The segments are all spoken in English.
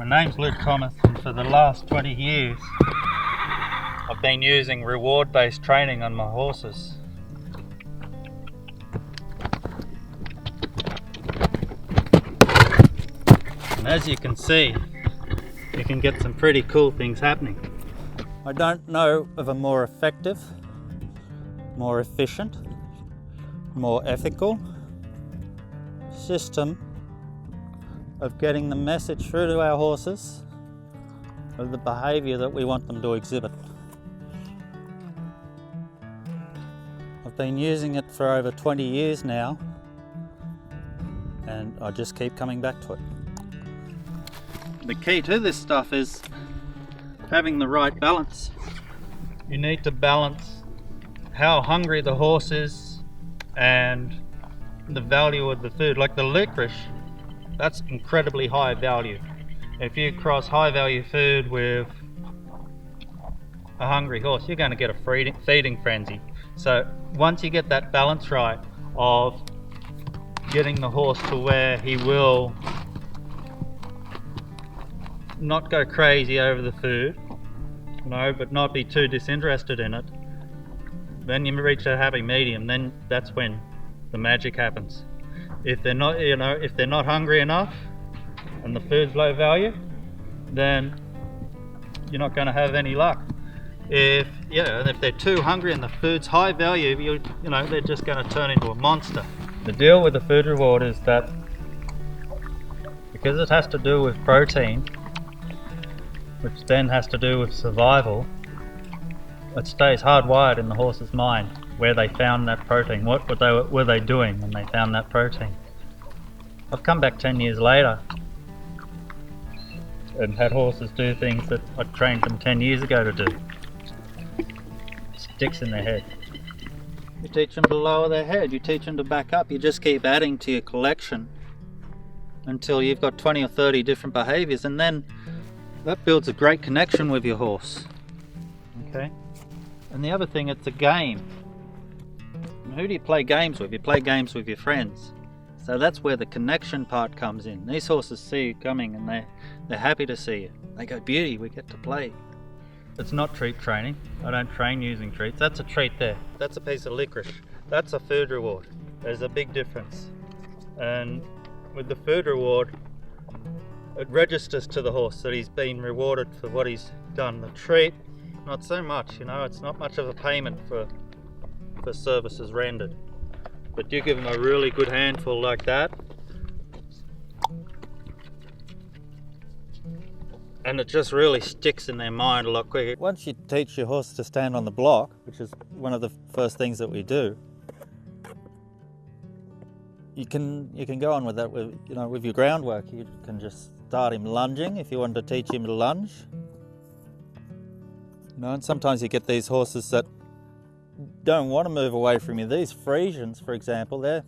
My name's Luke Thomas, and for the last 20 years I've been using reward-based training on my horses. And as you can see, you can get some pretty cool things happening. I don't know of a more effective, more efficient, more ethical system of getting the message through to our horses of the behaviour that we want them to exhibit. I've been using it for over 20 years now, and I just keep coming back to it. The key to this stuff is having the right balance. You need to balance how hungry the horse is and the value of the food. Like the licorice, that's incredibly high value. If you cross high value food with a hungry horse, you're going to get a feeding frenzy. So once you get that balance right of getting the horse to where he will not go crazy over the food, but not be too disinterested in it, then you reach a happy medium. Then that's when the magic happens. If they're not hungry enough and the food's low value, then you're not going to have any luck. If they're too hungry and the food's high value, they're just going to turn into a monster. The deal with the food reward is that because it has to do with protein, which then has to do with survival, it stays hardwired in the horse's mind where they found that protein. What were they doing when they found that protein? I've come back 10 years later and had horses do things that I trained them 10 years ago to do. It sticks in their head. You teach them to lower their head, you teach them to back up, you just keep adding to your collection until you've got 20 or 30 different behaviours, and then that builds a great connection with your horse. Okay? And the other thing, it's a game. And who do you play games with? You play games with your friends. So that's where the connection part comes in. These horses see you coming and they're happy to see you. They go, beauty, we get to play. It's not treat training. I don't train using treats. That's a treat there. That's a piece of licorice. That's a food reward. There's a big difference. And with the food reward, it registers to the horse that he's been rewarded for what he's done. The treat, not so much, it's not much of a payment for services rendered. But you give them a really good handful like that, and it just really sticks in their mind a lot quicker. Once you teach your horse to stand on the block, which is one of the first things that we do, you can go on with that with your groundwork. You can just start him lunging if you want to teach him to lunge. And sometimes you get these horses that don't want to move away from you. These Friesians, for example, they're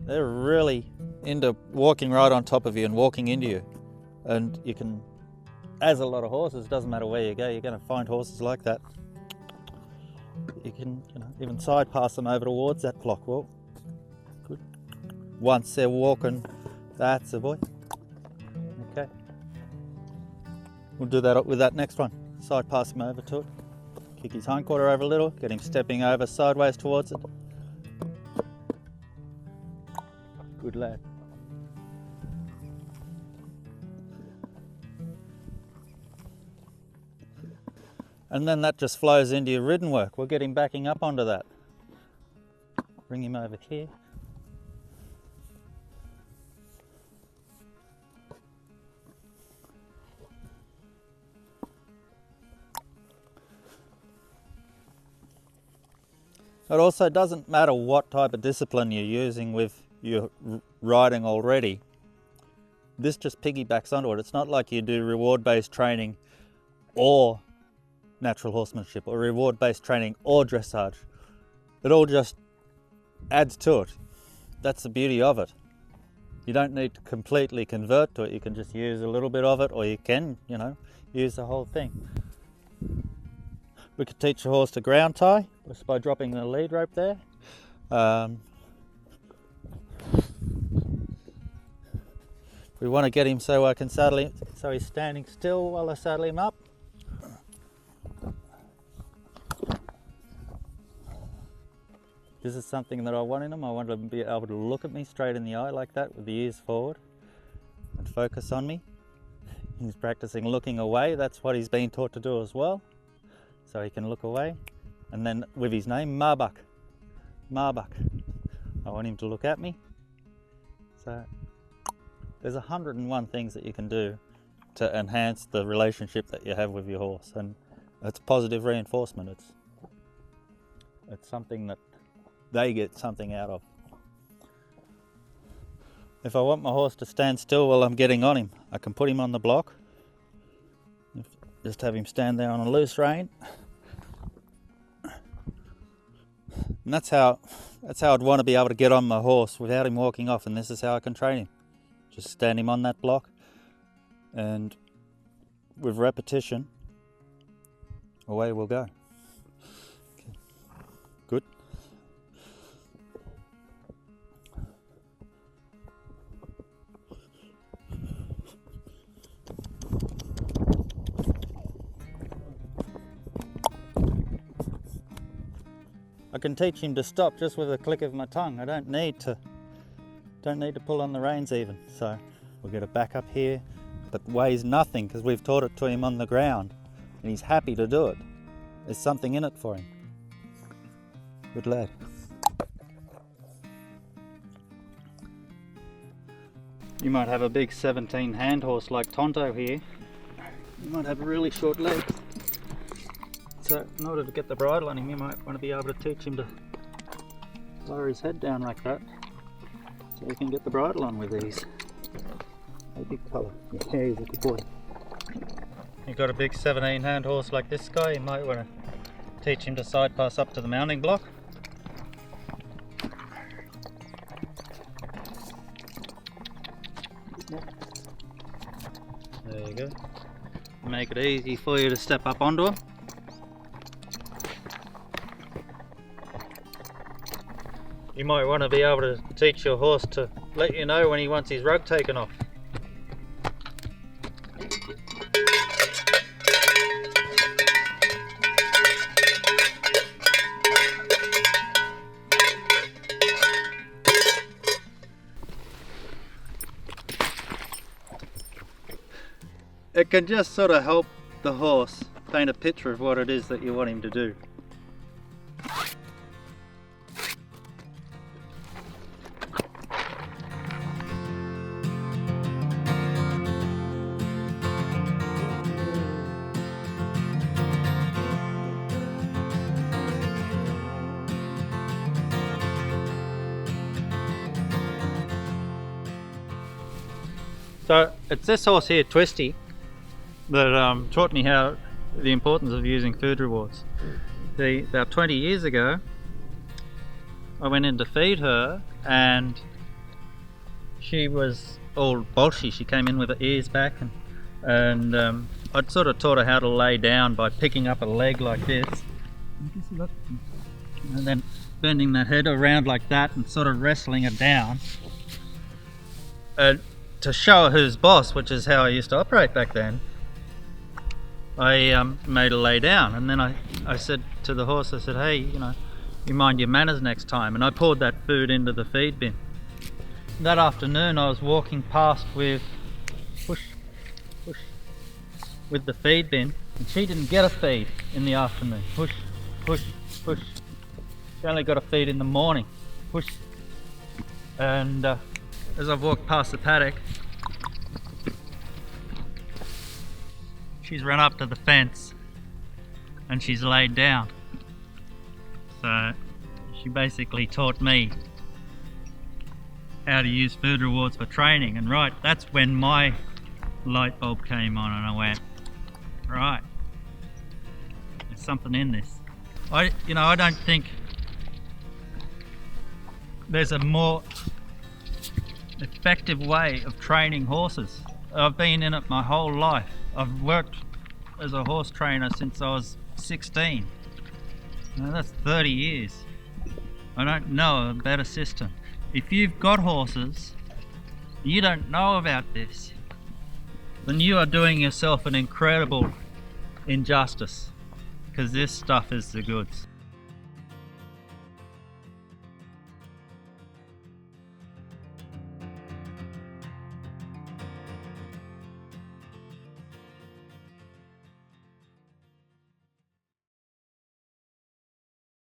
really into walking right on top of you and walking into you. And you can, as a lot of horses, doesn't matter where you go, you're going to find horses like that. You can even side pass them over towards that block. Well, good. Once they're walking, that's a boy. Okay. We'll do that with that next one. Side pass him over to it. Kick his hindquarter over a little, get him stepping over sideways towards it. Good lad. And then that just flows into your ridden work. We'll get him backing up onto that. Bring him over here. It also doesn't matter what type of discipline you're using with your riding already. This just piggybacks onto it. It's not like you do reward-based training or natural horsemanship, or reward-based training or dressage. It all just adds to it. That's the beauty of it. You don't need to completely convert to it. You can just use a little bit of it, or you can, use the whole thing. We could teach a horse to ground tie just by dropping the lead rope there. We want to get him so I can saddle him, so he's standing still while I saddle him up. This is something that I want in him. I want him to be able to look at me straight in the eye like that with the ears forward and focus on me. He's practicing looking away. That's what he's been taught to do as well. So he can look away. And then with his name, Marbuk. Marbuk. I want him to look at me. So there's 101 things that you can do to enhance the relationship that you have with your horse. And it's positive reinforcement. It's something that they get something out of. If I want my horse to stand still while I'm getting on him, I can put him on the block. Just have him stand there on a loose rein. And that's how I'd want to be able to get on my horse without him walking off, and this is how I can train him. Just stand him on that block, and with repetition, away we'll go. Okay. Good. I can teach him to stop just with a click of my tongue. I don't need to pull on the reins even. So we'll get it back up here, but weighs nothing because we've taught it to him on the ground and he's happy to do it. There's something in it for him. Good lad. You might have a big 17 hand horse like Tonto here. You might have really short legs. So in order to get the bridle on him, you might want to be able to teach him to lower his head down like that, so you can get the bridle on with ease. A big colour. Yeah, he's a good boy. You've got a big 17 hand horse like this guy, you might want to teach him to side pass up to the mounting block. There you go. Make it easy for you to step up onto him. You might want to be able to teach your horse to let you know when he wants his rug taken off. It can just sort of help the horse paint a picture of what it is that you want him to do. So it's this horse here, Twisty, that taught me how the importance of using food rewards. About 20 years ago, I went in to feed her and she was all bolshy. She came in with her ears back, and I'd sort of taught her how to lay down by picking up a leg like this, and then bending that head around like that and sort of wrestling it down. To show her who's boss, which is how I used to operate back then, I made her lay down, and then I said to the horse, I said, hey, you mind your manners next time, and I poured that food into the feed bin. That afternoon I was walking past with with the feed bin, and she didn't get a feed in the afternoon. Push. She only got a feed in the morning. Push. And as I've walked past the paddock, she's run up to the fence and she's laid down. So she basically taught me how to use food rewards for training, and right, that's when my light bulb came on and I went, right, there's something in this. I don't think there's a more effective way of training horses. I've been in it my whole life. I've worked as a horse trainer since I was 16. That's 30 years. I don't know a better system. If you've got horses you don't know about this, then you are doing yourself an incredible injustice, because this stuff is the goods.